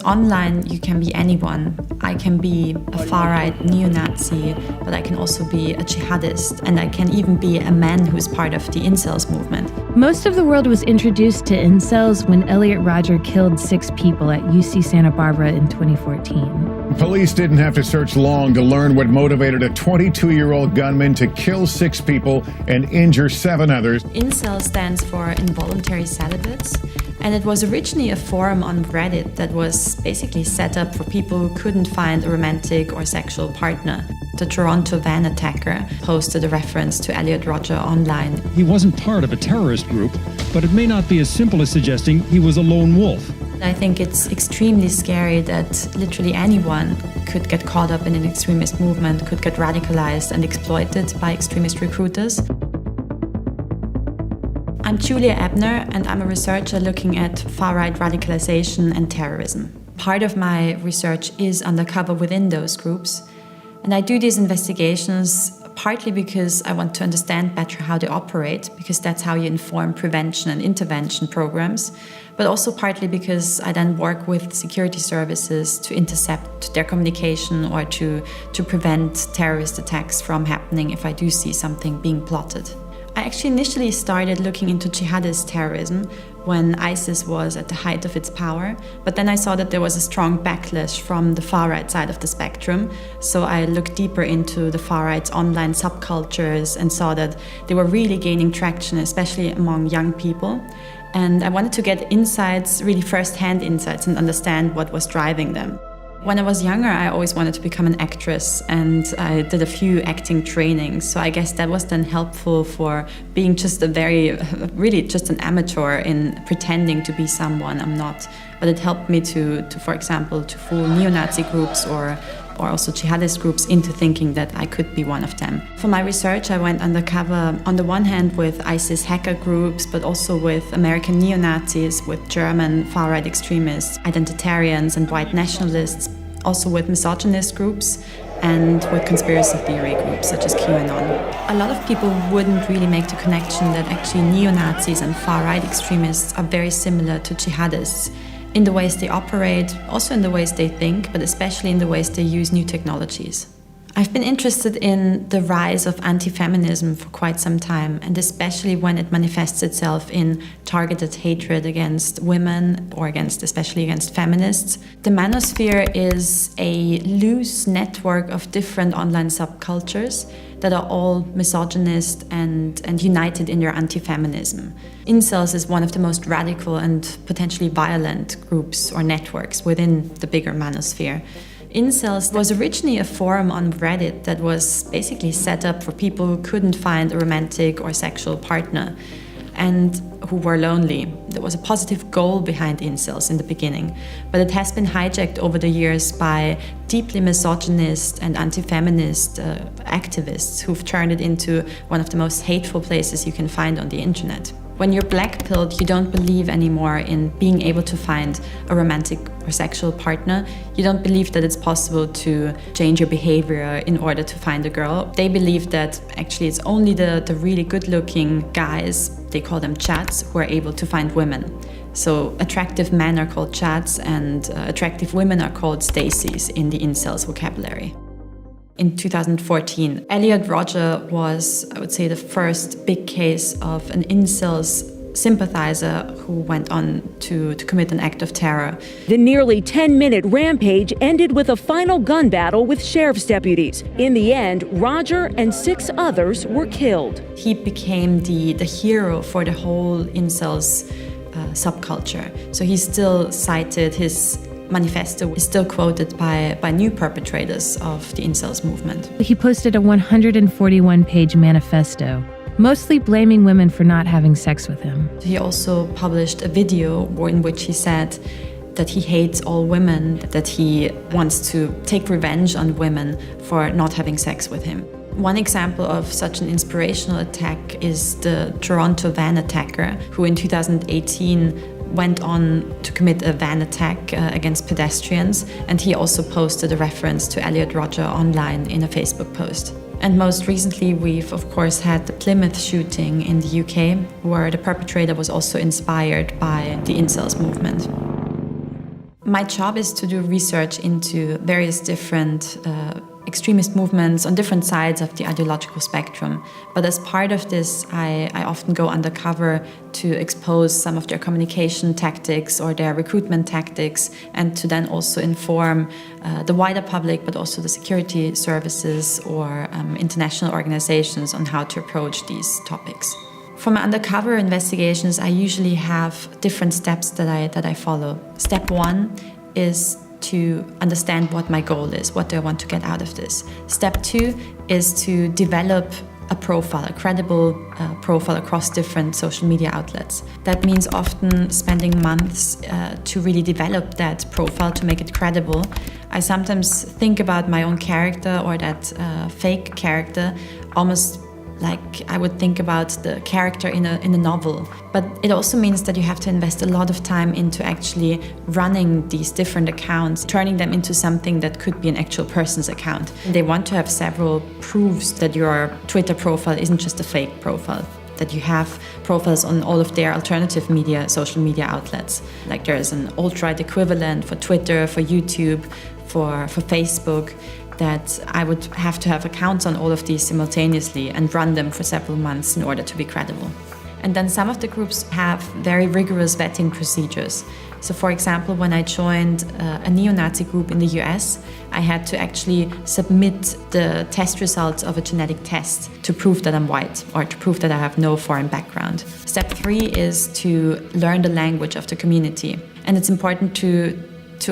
Online, you can be anyone. I can be a far-right neo-Nazi, but I can also be a jihadist, and I can even be a man who's part of the incels movement. Most of the world was introduced to incels when Elliot Rodger killed 6 people at UC Santa Barbara in 2014. Police didn't have to search long to learn what motivated a 22-year-old gunman to kill 6 people and injure 7 others. Incel stands for involuntary celibates, and it was originally a forum on Reddit that was basically set up for people who couldn't find a romantic or sexual partner. The Toronto van attacker posted a reference to Elliot Rodger online. He wasn't part of a terrorist group, but it may not be as simple as suggesting he was a lone wolf. I think it's extremely scary that literally anyone could get caught up in an extremist movement, could get radicalized and exploited by extremist recruiters. I'm Julia Ebner, and I'm a researcher looking at far-right radicalization and terrorism. Part of my research is undercover within those groups, and I do these investigations partly because I want to understand better how they operate, because that's how you inform prevention and intervention programs, but also partly because I then work with security services to intercept their communication or to prevent terrorist attacks from happening if I do see something being plotted. I actually initially started looking into jihadist terrorism when ISIS was at the height of its power, but then I saw that there was a strong backlash from the far-right side of the spectrum, so I looked deeper into the far-right's online subcultures and saw that they were really gaining traction, especially among young people. And I wanted to get insights, really first-hand insights, and understand what was driving them. When I was younger, I always wanted to become an actress, and I did a few acting trainings. So I guess that was then helpful for being just really just an amateur in pretending to be someone I'm not. But it helped me to for example, to fool neo-Nazi groups or also jihadist groups into thinking that I could be one of them. For my research, I went undercover on the one hand with ISIS hacker groups, but also with American neo-Nazis, with German far-right extremists, identitarians and white nationalists, also with misogynist groups, and with conspiracy theory groups such as QAnon. A lot of people wouldn't really make the connection that actually neo-Nazis and far-right extremists are very similar to jihadists, in the ways they operate, also in the ways they think, but especially in the ways they use new technologies. I've been interested in the rise of anti-feminism for quite some time, and especially when it manifests itself in targeted hatred against women or especially against feminists. The manosphere is a loose network of different online subcultures that are all misogynist and united in their anti-feminism. Incels is one of the most radical and potentially violent groups or networks within the bigger manosphere. Incels was originally a forum on Reddit that was basically set up for people who couldn't find a romantic or sexual partner and who were lonely. There was a positive goal behind incels in the beginning, but it has been hijacked over the years by deeply misogynist and anti-feminist activists who've turned it into one of the most hateful places you can find on the internet. When you're black-pilled, you don't believe anymore in being able to find a romantic or sexual partner. You don't believe that it's possible to change your behavior in order to find a girl. They believe that actually it's only the really good-looking guys, they call them chats, who are able to find women. So attractive men are called chats and attractive women are called Stacys in the incels vocabulary. In 2014, Elliot Rodger was, I would say, the first big case of an incels sympathizer who went on to commit an act of terror. The nearly 10-minute rampage ended with a final gun battle with sheriff's deputies. In the end, Rodger and 6 others were killed. He became the hero for the whole incels subculture. So he's still cited, his manifesto is still quoted by new perpetrators of the incels movement. He posted a 141-page manifesto, mostly blaming women for not having sex with him. He also published a video in which he said that he hates all women, that he wants to take revenge on women for not having sex with him. One example of such an inspirational attack is the Toronto van attacker, who in 2018 went on to commit a van attack against pedestrians, and he also posted a reference to Elliot Rodger online in a Facebook post. And most recently, we've of course had the Plymouth shooting in the UK, where the perpetrator was also inspired by the incels movement. My job is to do research into various different extremist movements on different sides of the ideological spectrum. But as part of this, I often go undercover to expose some of their communication tactics or their recruitment tactics, and to then also inform the wider public, but also the security services or international organizations on how to approach these topics. For my undercover investigations, I usually have different steps that I follow. Step one is to understand what my goal is, what do I want to get out of this. Step two is to develop a profile, a credible profile across different social media outlets. That means often spending months to really develop that profile, to make it credible. I sometimes think about my own character or that fake character almost like I would think about the character in a novel. But it also means that you have to invest a lot of time into actually running these different accounts, turning them into something that could be an actual person's account. They want to have several proofs that your Twitter profile isn't just a fake profile, that you have profiles on all of their alternative media, social media outlets. Like there's an alt-right equivalent for Twitter, for YouTube, for Facebook, that I would have to have accounts on all of these simultaneously and run them for several months in order to be credible. And then some of the groups have very rigorous vetting procedures. So for example, when I joined a neo-Nazi group in the US, I had to actually submit the test results of a genetic test to prove that I'm white or to prove that I have no foreign background. Step three is to learn the language of the community. And it's important to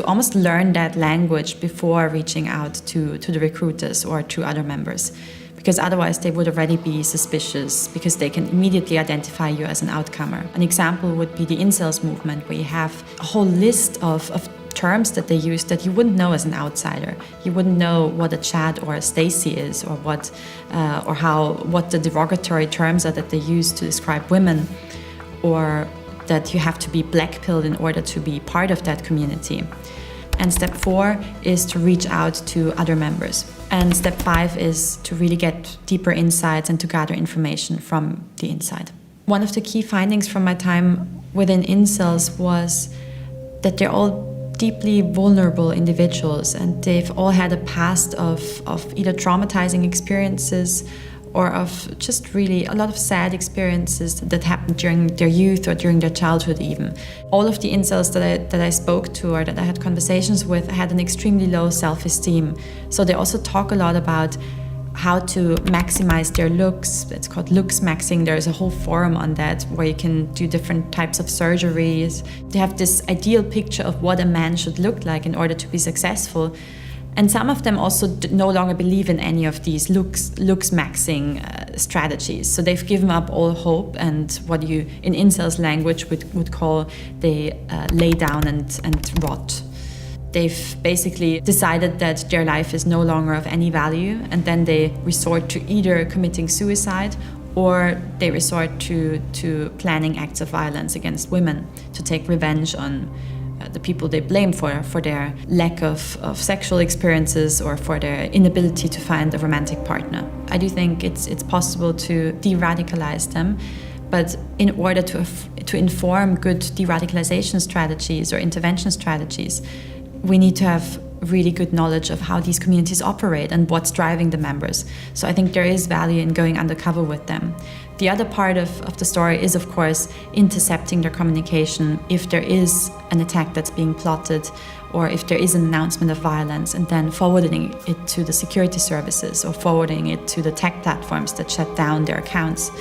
almost learn that language before reaching out to the recruiters or to other members, because otherwise they would already be suspicious because they can immediately identify you as an outcomer. An example would be the incels movement, where you have a whole list of terms that they use that you wouldn't know as an outsider. You wouldn't know what a Chad or a Stacy is, or what the derogatory terms are that they use to describe women, or that you have to be black-pilled in order to be part of that community. And step four is to reach out to other members. And step five is to really get deeper insights and to gather information from the inside. One of the key findings from my time within incels was that they're all deeply vulnerable individuals, and they've all had a past of either traumatizing experiences or of just really a lot of sad experiences that happened during their youth or during their childhood even. All of the incels that I spoke to or that I had conversations with had an extremely low self-esteem. So they also talk a lot about how to maximize their looks. It's called looks maxing. There's a whole forum on that where you can do different types of surgeries. They have this ideal picture of what a man should look like in order to be successful. And some of them also no longer believe in any of these looks maxing strategies. So they've given up all hope, and what you in incels language would call they lay down and rot. They've basically decided that their life is no longer of any value, and then they resort to either committing suicide or they resort to planning acts of violence against women to take revenge on the people they blame for their lack of sexual experiences or for their inability to find a romantic partner. I do think it's possible to de-radicalize them, but in order to inform good de-radicalization strategies or intervention strategies, we need to have really good knowledge of how these communities operate and what's driving the members. So I think there is value in going undercover with them. The other part of the story is, of course, intercepting their communication if there is an attack that's being plotted or if there is an announcement of violence, and then forwarding it to the security services or forwarding it to the tech platforms that shut down their accounts.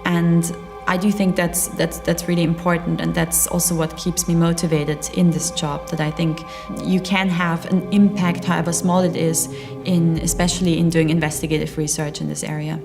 And I do think that's really important, and that's also what keeps me motivated in this job, that I think you can have an impact, however small it is, especially in doing investigative research in this area.